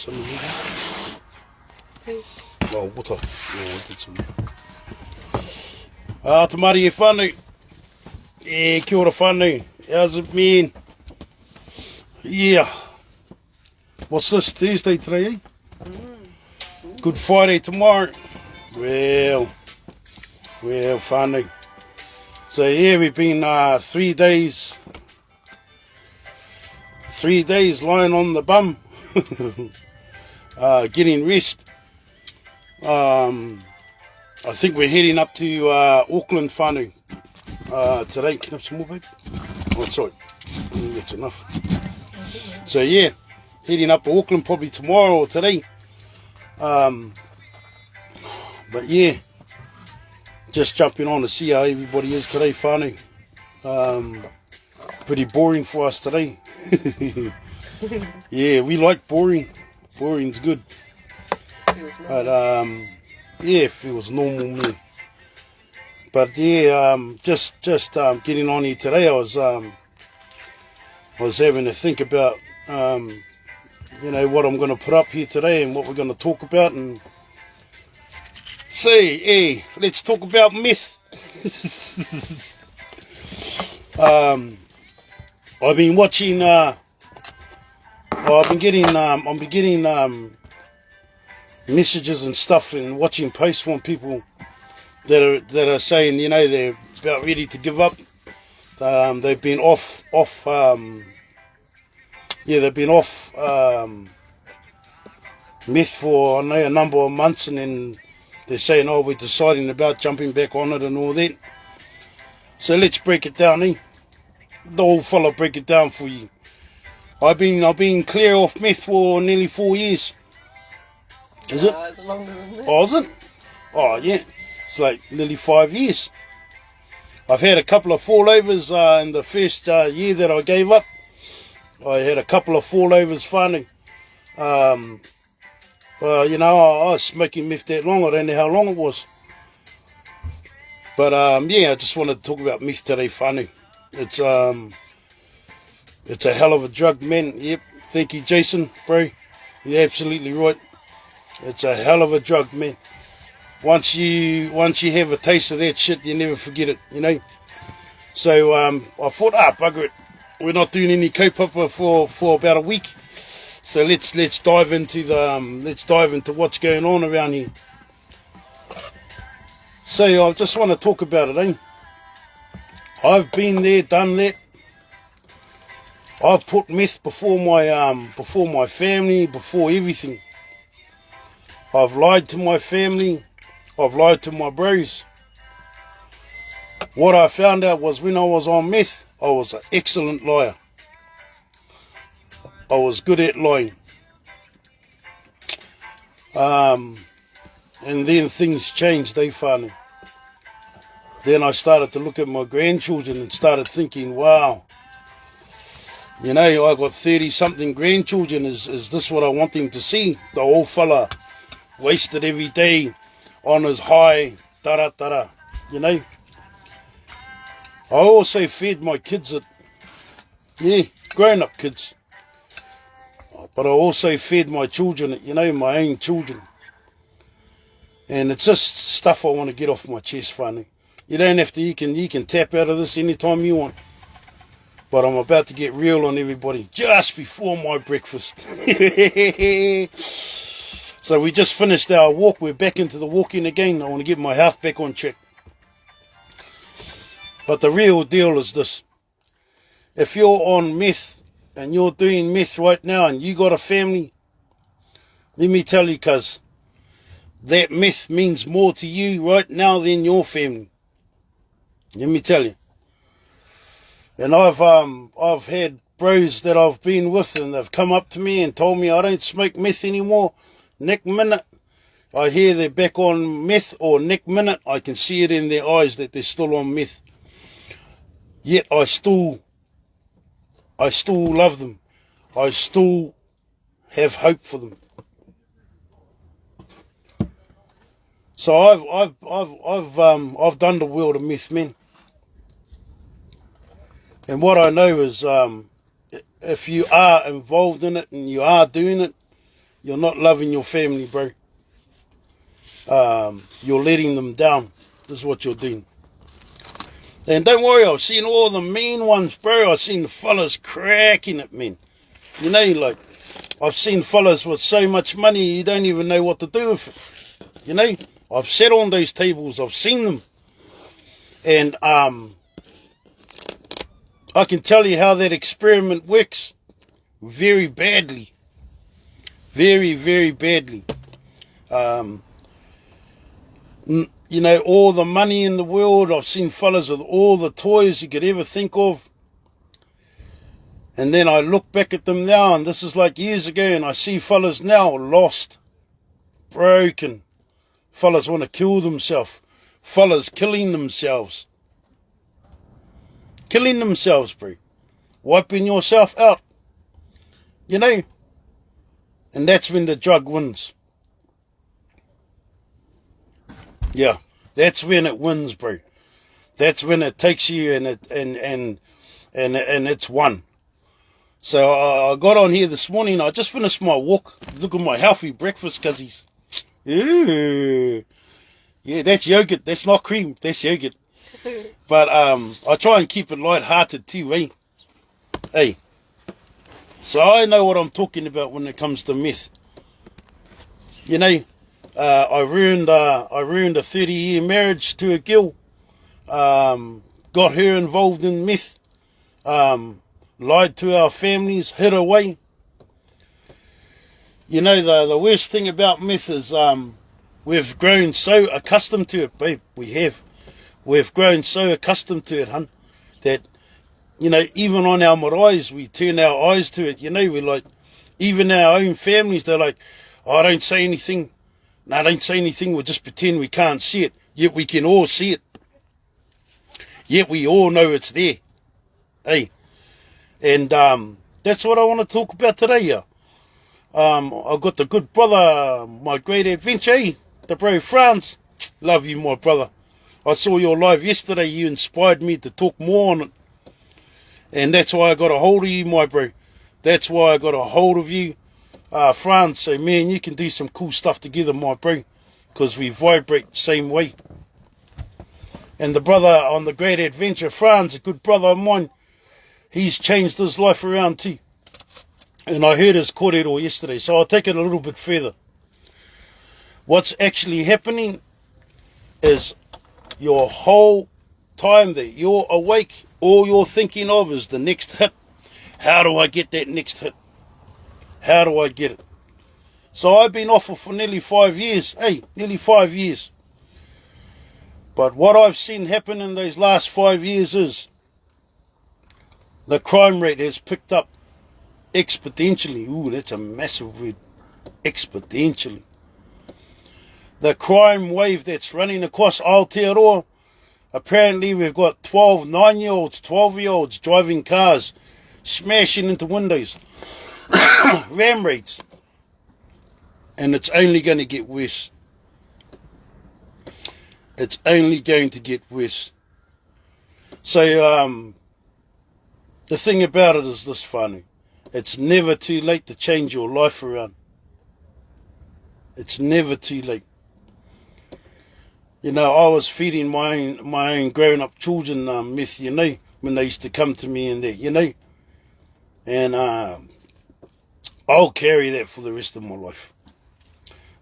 some of you. Please. Oh, water. Yeah, I did some. Te mari e whānau. Kia ora whānau. How's it, man? Yeah. What's this, Thursday today, eh? Good Friday tomorrow. Well, whānau. So yeah, we've been 3 days lying on the bum, getting rest. I think we're heading up to Auckland, whānau, today. Can I have some more, babe? Oh, sorry. I think that's enough. So yeah, heading up to Auckland probably tomorrow or today. But yeah, just jumping on to see how everybody is today, whānau. Pretty boring for us today. Yeah, we like boring. Boring's good. But yeah, if it was normal, me. But yeah, just getting on here today. I was having to think about you know, what I'm going to put up here today and what we're going to talk about. And say, hey, let's talk about meth. I've been watching. I've been getting messages and stuff and watching posts from people that are saying, you know, they're about ready to give up. They've been off. Yeah, they've been off meth for, I know, a number of months, and then they're saying, oh, we're deciding about jumping back on it and all that. So let's break it down, eh? The whole fella break it down for you. I've been clear off meth for nearly 4 years. Is it? It's longer than that. Oh, is it? Oh, yeah. It's like nearly 5 years. I've had a couple of fallovers in the first year that I gave up. I had a couple of fallovers, whānau. You know, I was smoking meth that long. I don't know how long it was. But yeah, I just wanted to talk about meth today, whānau. It's a hell of a drug, man. Yep. Thank you, Jason, bro. You're absolutely right. It's a hell of a drug, man. Once you have a taste of that shit, you never forget it, you know. So I thought, bugger it. We're not doing any kaupapa for about a week. So let's dive into what's going on around here. So I just want to talk about it, eh? I've been there, done that. I've put meth before my family, before everything. I've lied to my family. I've lied to my bros. What I found out was when I was on meth, I was an excellent liar. I was good at lying. And then things changed, whānau. Then I started to look at my grandchildren and started thinking, wow, you know, I got 30-something grandchildren. Is this what I want them to see? The old fella wasted every day on his high, tara, you know. I also fed my kids grown-up kids. But I also fed my children, you know, my own children. And it's just stuff I want to get off my chest, whānau. You don't have to, you can tap out of this anytime you want. But I'm about to get real on everybody just before my breakfast. So we just finished our walk. We're back into the walking again. I want to get my health back on track. But the real deal is this. If you're on meth and you're doing meth right now and you got a family, let me tell you, cuz, that meth means more to you right now than your family. Let me tell you. And I've had bros that I've been with and they've come up to me and told me I don't smoke meth anymore. Next minute, I hear they're back on meth, or next minute, I can see it in their eyes that they're still on meth. Yet I still love them. I still have hope for them. So I've done the world of meth, man. And what I know is, if you are involved in it and you are doing it, You're not loving your family, bro. You're letting them down. This is what you're doing. And don't worry, I've seen all the mean ones, bro. I've seen the fellas cracking it, man. You know, like, I've seen fellas with so much money, you don't even know what to do with it. You know, I've sat on those tables, I've seen them. And I can tell you how that experiment works. Very badly. Very, very badly. You know, all the money in the world. I've seen fellas with all the toys you could ever think of. And then I look back at them now, and this is like years ago, and I see fellas now lost, broken. Fellas want to kill themselves. Fellas killing themselves. Killing themselves, bro. Wiping yourself out. You know? And that's when the drug wins. Yeah, that's when it wins, bro. That's when it takes you and it's won. So I got on here this morning. I just finished my walk. Look at my healthy breakfast, cuzzies. Ooh. Yeah, that's yogurt. That's not cream. That's yogurt. But I try and keep it light-hearted too, eh? Hey. So I know what I'm talking about when it comes to meth. You know, I ruined a 30-year marriage to a girl. Got her involved in meth. Lied to our families, hid away. You know, the worst thing about meth is we've grown so accustomed to it, babe. We have. We've grown so accustomed to it, hun, that, you know, even on our maraes, we turn our eyes to it. You know, we're like, even our own families, they're like, oh, don't say anything. No, don't say anything. We'll just pretend we can't see it. Yet we can all see it. Yet we all know it's there. Hey. And that's what I want to talk about today, yeah. I've got the good brother, my great adventure, eh? The bro Franz. Love you, my brother. I saw your live yesterday. You inspired me to talk more on it. And that's why I got a hold of you, my bro. That's why I got a hold of you, Franz. So, man, you can do some cool stuff together, my bro. Because we vibrate the same way. And the brother on the great adventure, Franz, a good brother of mine, he's changed his life around too. And I heard his kōrero yesterday, so I'll take it a little bit further. What's actually happening is your whole time that you're awake, all you're thinking of is the next hit. How do I get that next hit? How do I get it? So I've been off for nearly 5 years. Hey, nearly 5 years. But what I've seen happen in those last 5 years is the crime rate has picked up exponentially. Ooh, that's a massive word. Exponentially. The crime wave that's running across Aotearoa, apparently we've got 9-year-olds, 12-year-olds driving cars, smashing into windows, ram raids. And it's only going to get worse. It's only going to get worse. So, the thing about it is this, whānau. It's never too late to change your life around. It's never too late. You know, I was feeding my own grown-up children meth, you know, when they used to come to me and that, you know. And I'll carry that for the rest of my life.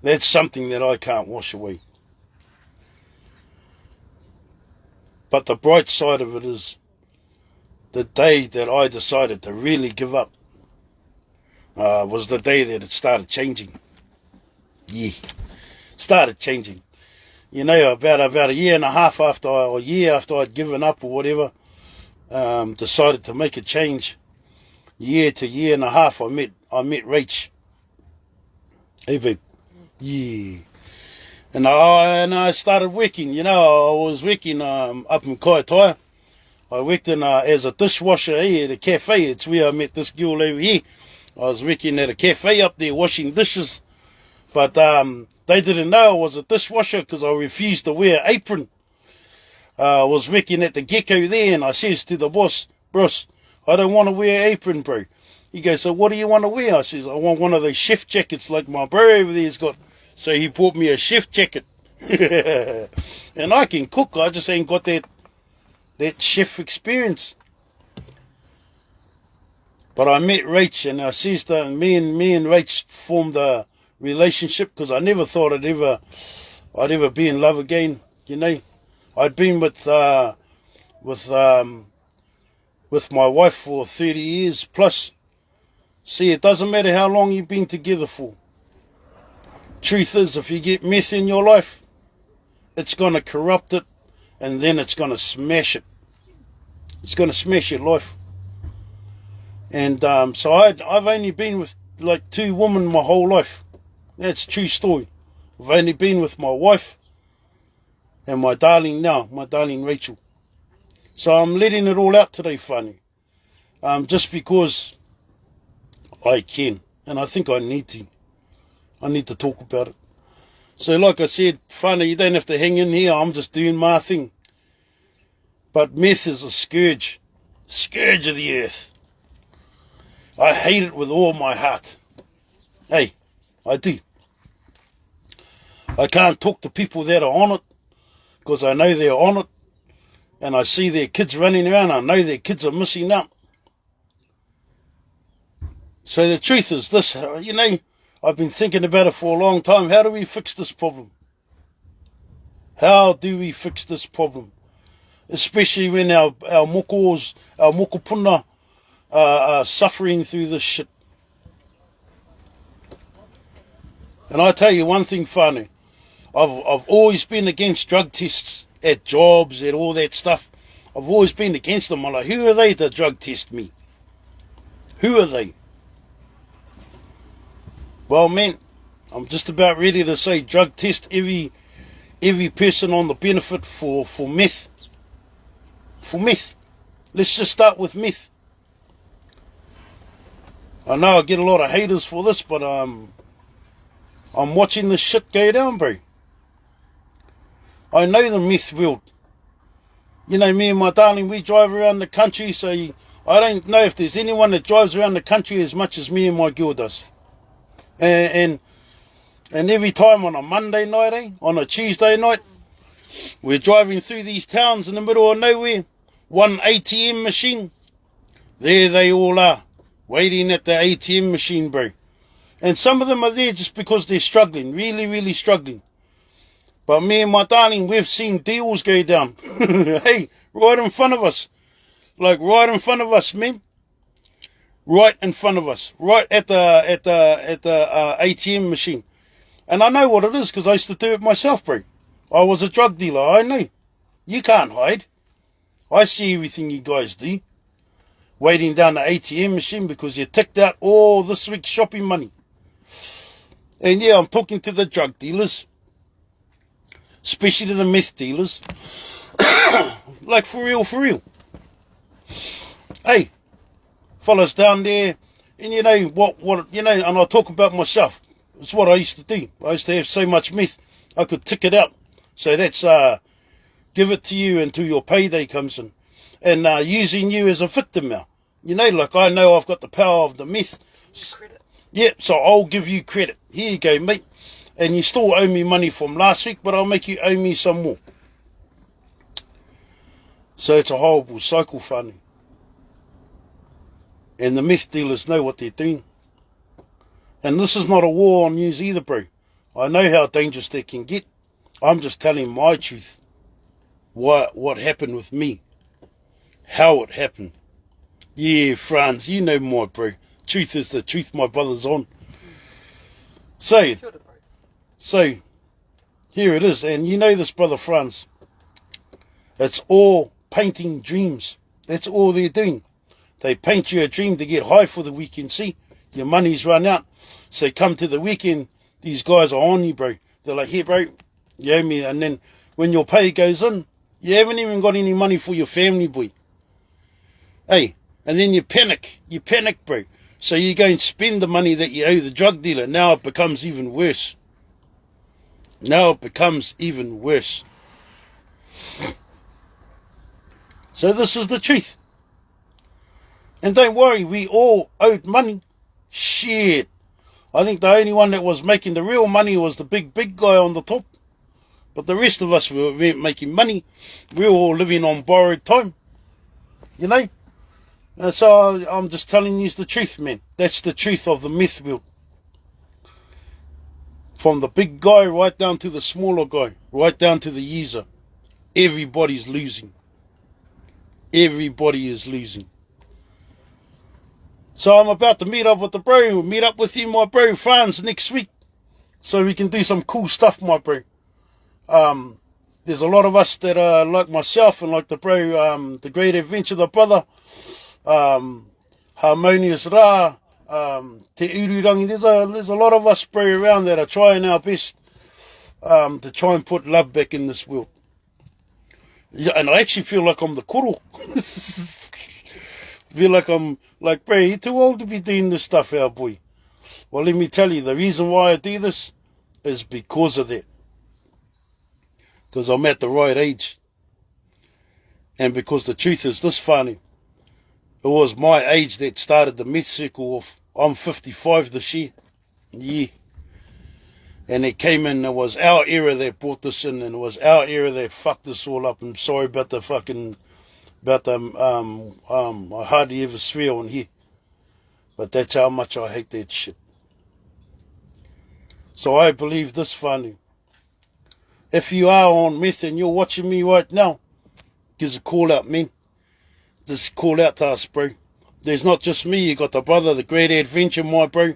That's something that I can't wash away. But the bright side of it is the day that I decided to really give up was the day that it started changing. Yeah, started changing. You know, about a year and a half after, or a year after I'd given up or whatever, decided to make a change. Year to year and a half, I met Rach. Hey, babe. Yeah. And I started working. You know, I was working up in Kaitaia. I worked in as a dishwasher at a cafe. It's where I met this girl over here. I was working at a cafe up there washing dishes. But they didn't know I was a dishwasher because I refused to wear an apron. I was working at the Gecko there and I says to the boss, I don't want to wear an apron, bro. He goes, so what do you want to wear? I says, I want one of those chef jackets like my bro over there's got. So he bought me a chef jacket. And I can cook, I just ain't got that chef experience. But I met Rach, and I says that me and Rach formed a relationship, because I never thought I'd ever be in love again. You know, I'd been with my wife for 30 years plus. See, it doesn't matter how long you've been together for. Truth is, if you get meth in your life, it's going to corrupt it, and then it's going to smash it. It's going to smash your life. And so I've only been with like 2 women my whole life. That's a true story. I've only been with my wife and my darling now, my darling Rachel. So I'm letting it all out today, Whānau. Just because I can, and I think I need to. I need to talk about it. So like I said, Whānau, you don't have to hang in here, I'm just doing my thing. But meth is a scourge of the earth. I hate it with all my heart. Hey, I do. I can't talk to people that are on it, because I know they're on it, and I see their kids running around, I know their kids are missing out. So the truth is this, you know, I've been thinking about it for a long time. How do we fix this problem? How do we fix this problem? Especially when our mokopuna are suffering through this shit. And I tell you one thing, Whānau, I've always been against drug tests at jobs, at all that stuff. I've always been against them. I'm like, who are they to drug test me? Who are they? Well, man, I'm just about ready to say drug test every person on the benefit for meth. For meth. Let's just start with meth. I know I get a lot of haters for this, but I'm watching this shit go down, bro. I know the meth world. You know, me and my darling, we drive around the country, so I don't know if there's anyone that drives around the country as much as me and my girl does. And every time on a Monday night, on a Tuesday night, we're driving through these towns in the middle of nowhere, one ATM machine, there they all are, waiting at the ATM machine, bro. And some of them are there just because they're struggling, really, really struggling. But me and my darling, we've seen deals go down. Hey, right in front of us. Like right in front of us, man. Right in front of us. Right at the ATM machine. And I know what it is, because I used to do it myself, bro. I was a drug dealer, I know. You can't hide. I see everything you guys do. Waiting down the ATM machine because you ticked out all this week's shopping money. And yeah, I'm talking to the drug dealers. Especially to the meth dealers. Like for real, for real. Hey, fellas down there, and you know what you know, and I talk about myself. It's what I used to do. I used to have so much meth, I could tick it out. So that's give it to you until your payday comes in. And using you as a victim now. You know, like I know I've got the power of the meth. Credit. Yeah, so I'll give you credit. Here you go, mate. And you still owe me money from last week, but I'll make you owe me some more. So it's a horrible cycle, Whānau. And the meth dealers know what they're doing. And this is not a war on yous either, bro. I know how dangerous they can get. I'm just telling my truth. What happened with me. How it happened. Yeah, Franz, you know more, bro. Truth is the truth, my brother's on. So, here it is. And you know this, brother Franz. It's all painting dreams. That's all they're doing. They paint you a dream to get high for the weekend. See, your money's run out. So come to the weekend, these guys are on you, bro. They're like, here, bro, you owe me. And then when your pay goes in, you haven't even got any money for your family, boy. Hey, and then you panic, bro. So you go and spend the money that you owe the drug dealer. Now it becomes even worse. So this is the truth. And don't worry, we all owed money. Shit. I think the only one that was making the real money was the big guy on the top. But the rest of us were making money. We were all living on borrowed time. You know? And so I'm just telling you the truth, man. That's the truth of the meth world. From the big guy right down to the smaller guy, right down to the user. Everybody's losing. Everybody is losing. So I'm about to meet up with the bro. Meet up with you, my bro, France, next week. So we can do some cool stuff, my bro. There's a lot of us that are like myself and like the bro, the great adventure, the brother, Harmonious Ra, Te Ururangi. There's a lot of us, bro, around that are trying our best to try and put love back in this world. Yeah, and I actually feel like I'm the koro. Feel like I'm like, bro, you're too old to be doing this stuff, our boy. Well, let me tell you, the reason why I do this is because of that. Because I'm at the right age. And because the truth is this, funny. It was my age that started the meth circle off. I'm 55 this year. Yeah. And it came in, it was our era that brought this in, and it was our era that fucked this all up. I'm sorry about the fucking, I hardly ever swear on here. But that's how much I hate that shit. So I believe this, funny. If you are on meth and you're watching me right now, give us a call out, man. Just call out to us, bro. There's not just me, you got the brother, the great adventure, my bro.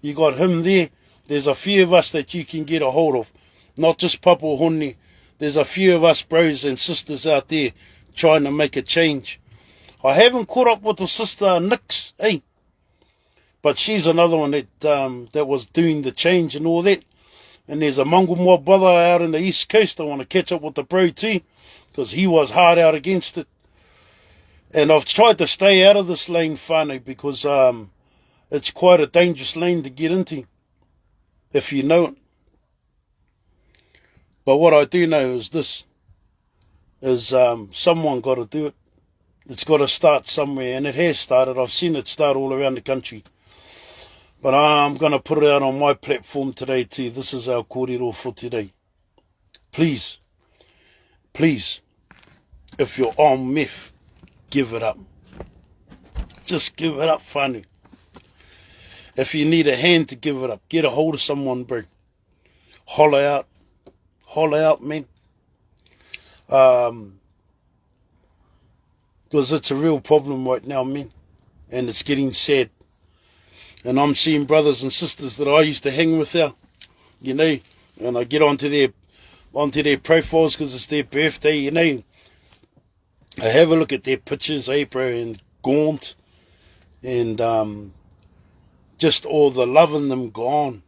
You got him there. There's a few of us that you can get a hold of. Not just Papa Hone. There's a few of us bros and sisters out there trying to make a change. I haven't caught up with the sister Nix, eh? But she's another one that was doing the change and all that. And there's a Mangumwa brother out in the East Coast. I want to catch up with the bro too, because he was hard out against it. And I've tried to stay out of this lane, whānau, because it's quite a dangerous lane to get into, if you know it. But what I do know is this, is someone got to do it. It's got to start somewhere, and it has started. I've seen it start all around the country. But I'm going to put it out on my platform today too. This is our kōrero for today. Please, please, if you're on meth, give it up. Just give it up, whānau. If you need a hand to give it up, get a hold of someone, bro. Holler out, man. Because it's a real problem right now, man. And it's getting sad. And I'm seeing brothers and sisters that I used to hang with out, you know, and I get onto their profiles because it's their birthday, you know. I have a look at their pictures, bro, and gaunt, and just all the love in them gone,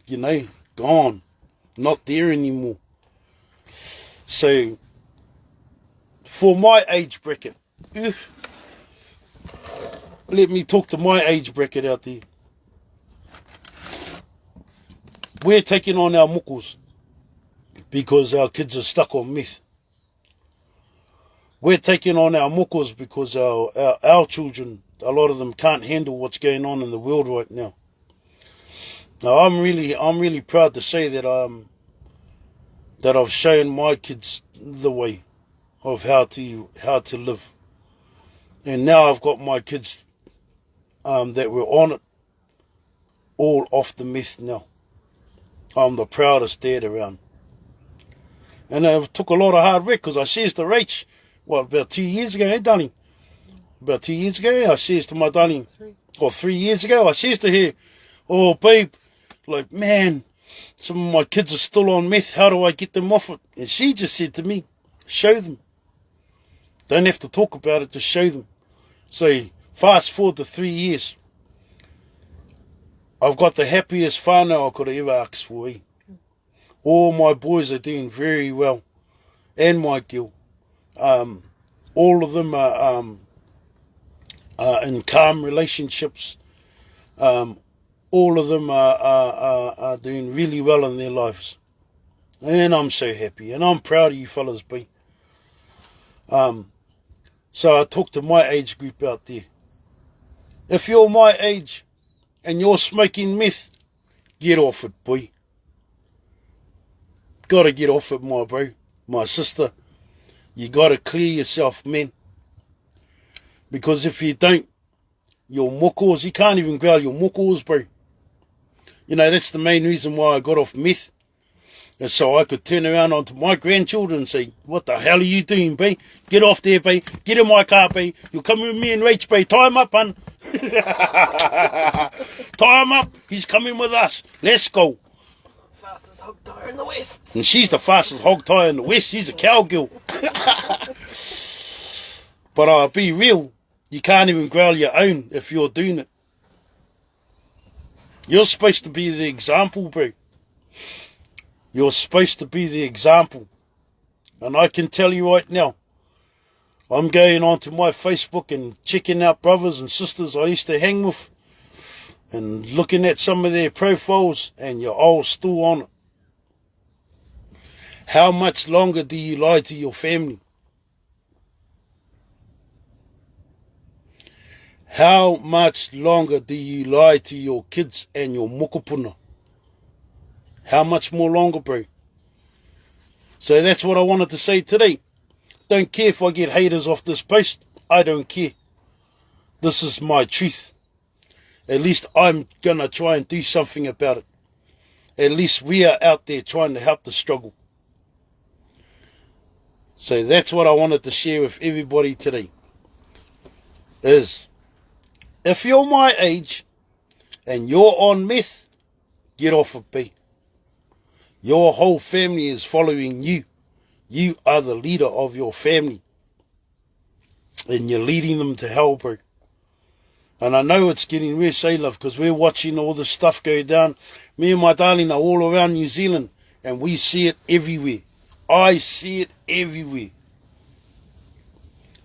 you know, gone, not there anymore. So, for my age bracket, let me talk to my age bracket out there. We're taking on our mokos because our kids are stuck on meth. We're taking on our mokos because our children, a lot of them can't handle what's going on in the world right now. Now I'm really proud to say that I've shown my kids the way of how to live. And now I've got my kids that were on it all off the meth now. I'm the proudest dad around. And it took a lot of hard work because I says to Rach, about 2 years ago, darling? About 2 years ago, I says to my darling, 3 years ago, I says to her, oh, babe, like, man, some of my kids are still on meth. How do I get them off it? And she just said to me, show them. Don't have to talk about it, just show them. So, fast forward to 3 years. I've got the happiest whānau I could have ever asked for. All my boys are doing very well. And my girl. All of them are in calm relationships. All of them are doing really well in their lives. And I'm so happy. And I'm proud of you fellas, B. So I talked to my age group out there. If you're my age and you're smoking meth, get off it, boy. Gotta get off it, my bro, my sister. You gotta clear yourself, man. Because if you don't, your mokos, you can't even growl your mokos, bro. You know, that's the main reason why I got off meth. And so I could turn around onto my grandchildren and say, what the hell are you doing, bae? Get off there, bae. Get in my car, bae. You'll come with me and Rach, bae. Tie him up, hun. Tie him up. He's coming with us. Let's go. Fastest hog tire in the West. And she's the fastest hog tie in the West. She's a cowgirl. But I'll be real. You can't even growl your own if you're doing it. You're supposed to be the example, bro. You're supposed to be the example. And I can tell you right now, I'm going onto my Facebook and checking out brothers and sisters I used to hang with and looking at some of their profiles, and you're all still on it. How much longer do you lie to your family? How much longer do you lie to your kids and your mokopuna? How much more longer, bro? So that's what I wanted to say today. Don't care if I get haters off this post. I don't care. This is my truth. At least I'm going to try and do something about it. At least we are out there trying to help the struggle. So that's what I wanted to share with everybody today. Is, if you're my age and you're on meth, get off of B. Your whole family is following you. You are the leader of your family. And you're leading them to hell, bro. And I know it's getting real, say love, because we're watching all this stuff go down. Me and my darling are all around New Zealand, and we see it everywhere. I see it everywhere.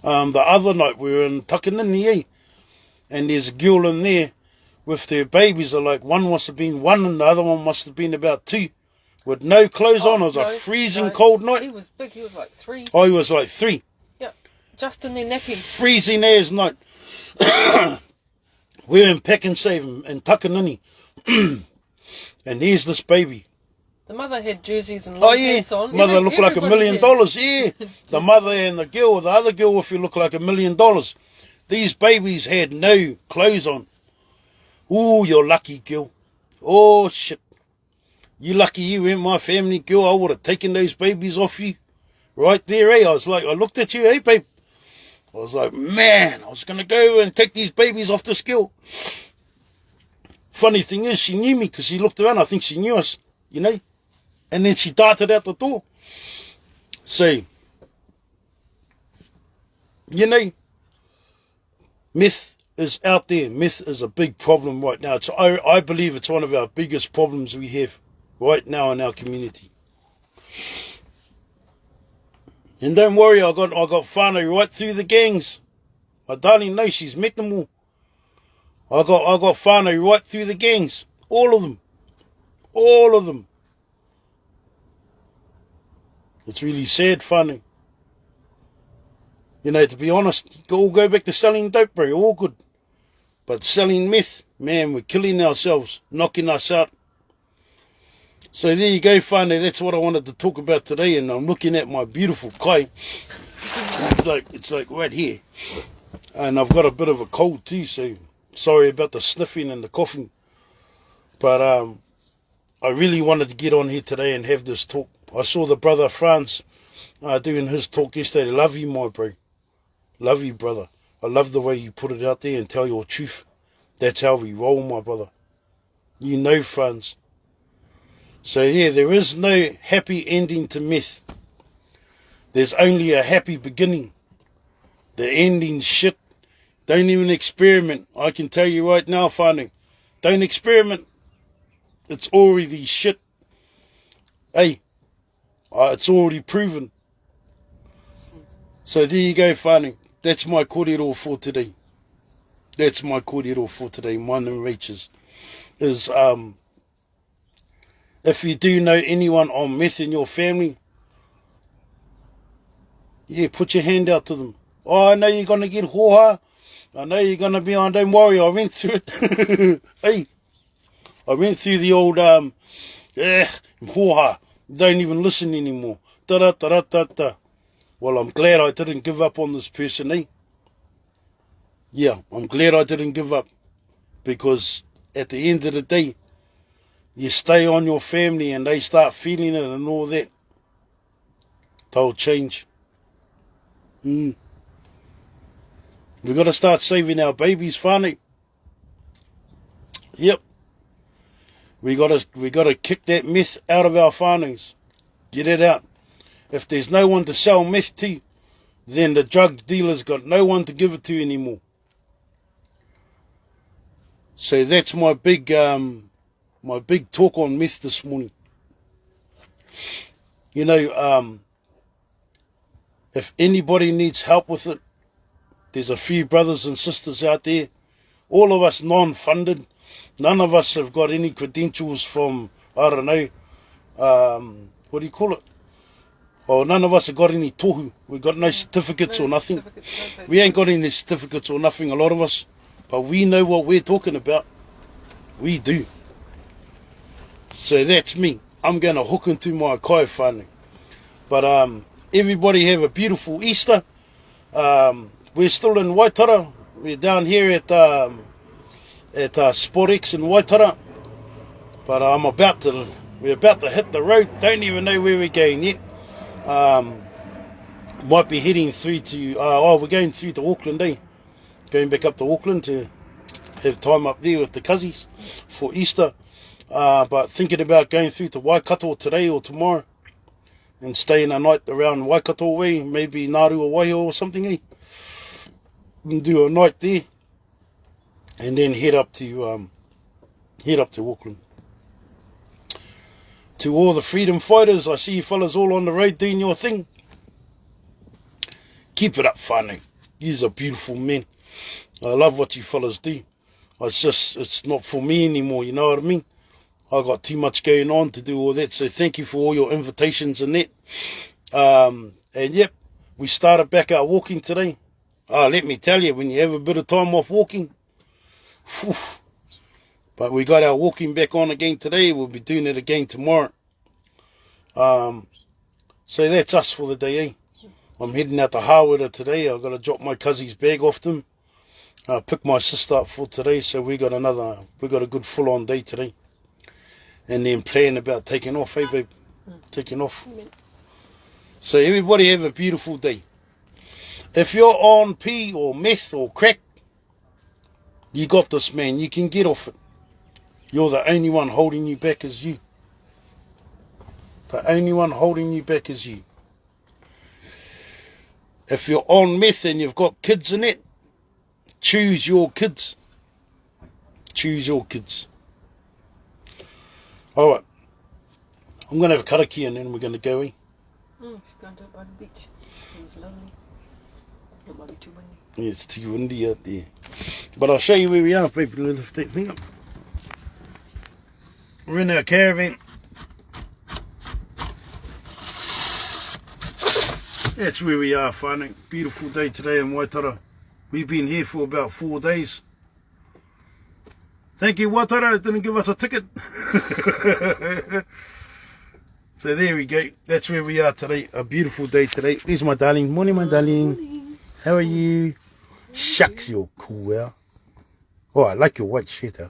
The other night we were in Takanini, and there's a girl in there with their babies. Are like, one must have been 1 and the other one must have been about 2. With no clothes on. It was a freezing cold night. He was big, he was like 3. Oh, he was like 3. Yep, just in their napping. Freezing as night. We're in Pack and Save in Takanini. And here's this baby. The mother had jerseys and long pants on. Mother looked like $1 million. Yeah. The mother and the other girl with you looked like $1 million. These babies had no clothes on. Ooh, you're lucky, girl. Oh, shit. You lucky you weren't my family, girl. I would have taken those babies off you. Right there, eh? I was like, I looked at you, hey, babe. I was like, man, I was going to go and take these babies off this girl. Funny thing is, she knew me because she looked around. I think she knew us, you know. And then she darted out the door. So, you know, meth is out there. Meth is a big problem right now. I believe it's one of our biggest problems we have right now in our community. And don't worry, I got whānau right through the gangs. My darling knows, she's met them all. I got whānau right through the gangs. All of them. All of them. It's really sad, whānau. You know, to be honest, all go back to selling dope, bro. All good. But selling meth, man, we're killing ourselves, knocking us out. So there you go, whānau. That's what I wanted to talk about today. And I'm looking at my beautiful kai. It's like right here. And I've got a bit of a cold too, so sorry about the sniffing and the coughing. But I really wanted to get on here today and have this talk. I saw the brother Franz doing his talk yesterday. Love you, my bro. Love you, brother. I love the way you put it out there and tell your truth. That's how we roll, my brother. You know, Franz. So yeah, there is no happy ending to meth. There's only a happy beginning. The ending's shit. Don't even experiment. I can tell you right now, whānau. Don't experiment. It's already shit. Hey, it's already proven. So there you go, whānau. That's my kōrero for today. That's my kōrero for today. Mine and Rachel's. Is, if you do know anyone on meth in your family, yeah, put your hand out to them. Oh, I know you're going to get hoha. I know you're going to be on, don't worry, I went through it. Hey, I went through the old, hoha, don't even listen anymore. Ta-ra-ta-ra-ta-ta. Well, I'm glad I didn't give up on this person, eh? Yeah, I'm glad I didn't give up. Because at the end of the day, you stay on your family and they start feeling it and all that. They'll change. We've got to start saving our babies, whānau. Yep. We got to kick that meth out of our whānaus. Get it out. If there's no one to sell meth to, then the drug dealer's got no one to give it to anymore. So that's my big talk on meth this morning. You know, if anybody needs help with it, there's a few brothers and sisters out there, all of us non-funded. None of us have got any credentials from, I don't know, what do you call it? Oh, none of us have got any tohu. We've got no certificates or nothing. We ain't got any certificates or nothing, a lot of us. But we know what we're talking about. We do. So that's me. I'm going to hook into my kai whānau. But everybody have a beautiful Easter. We're still in Waitara. We're down here at SportX in Waitara. But we're about to hit the road. Don't even know where we're going yet. Might be heading through to, we're going through to Auckland, eh? Going back up to Auckland to have time up there with the cousins for Easter. But thinking about going through to Waikato today or tomorrow and staying a night around Waikato way, maybe Naru or Waiho or something, eh? And do a night there and then head up to Auckland. To all the freedom fighters, I see you fellas all on the road doing your thing. Keep it up, whānau. You're a beautiful men. I love what you fellas do. It's not for me anymore, you know what I mean? I got too much going on to do all that, so thank you for all your invitations and that. And yep, we started back out walking today. Let me tell you, when you have a bit of time off walking, whew, but we got our walking back on again today. We'll be doing it again tomorrow. So that's us for the day, eh? I'm heading out to Hawera today. I've got to drop my cousin's bag off them. Pick my sister up for today. So we got a good full-on day today. And then plan about taking off, eh, babe? Taking off. So everybody have a beautiful day. If you're on pee or meth or crack, you got this, man. You can get off it. You're the only one holding you back is you. The only one holding you back is you. If you're on meth and you've got kids in it, choose your kids. Choose your kids. Alright. I'm going to have a karakia and then we're going to go, eh? She's going to by the beach. It's lovely. It might be too windy. Yeah, it's too windy out there. But I'll show you where we are, people. Lift that thing up. We're in our caravan. That's where we are, whānau. Beautiful day today in Waitara. We've been here for about 4 days. Thank you, Waitara. Didn't give us a ticket. So there we go. That's where we are today. A beautiful day today. There's my darling. Morning, my darling. Morning. How are you? Shucks, you're cool, yeah. Oh, I like your white shirt, huh?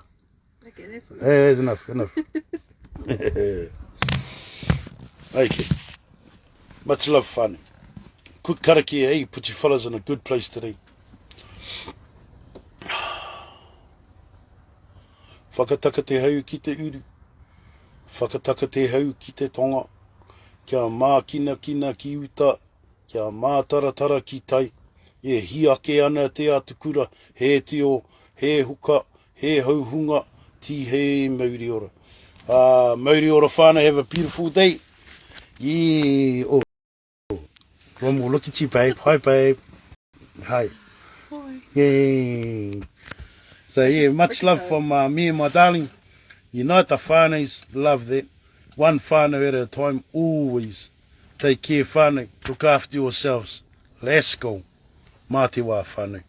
Okay, that's enough. That's enough. Okay. Much love, whānau. Good karakia, eh? Put you fellas in a good place today. Whakataka te hau ki te uru. Whakataka te hau ki te tonga. Kia mākina kina ki uta. Kia mātaratara ki tai. E hiake ana te atukura. He tio, he huka, he hauhunga. Ti he mauri ora. Mauri ora whānau, have a beautiful day. Yeah. Oh. One more look at you, babe. Hi, babe. Hi. Hi. Yay. So yeah, much love from me and my darling. Unite the whānaus, love that. One whānau at a time, always. Take care, whānau. Look after yourselves. Let's go. Mā te wā, whānau.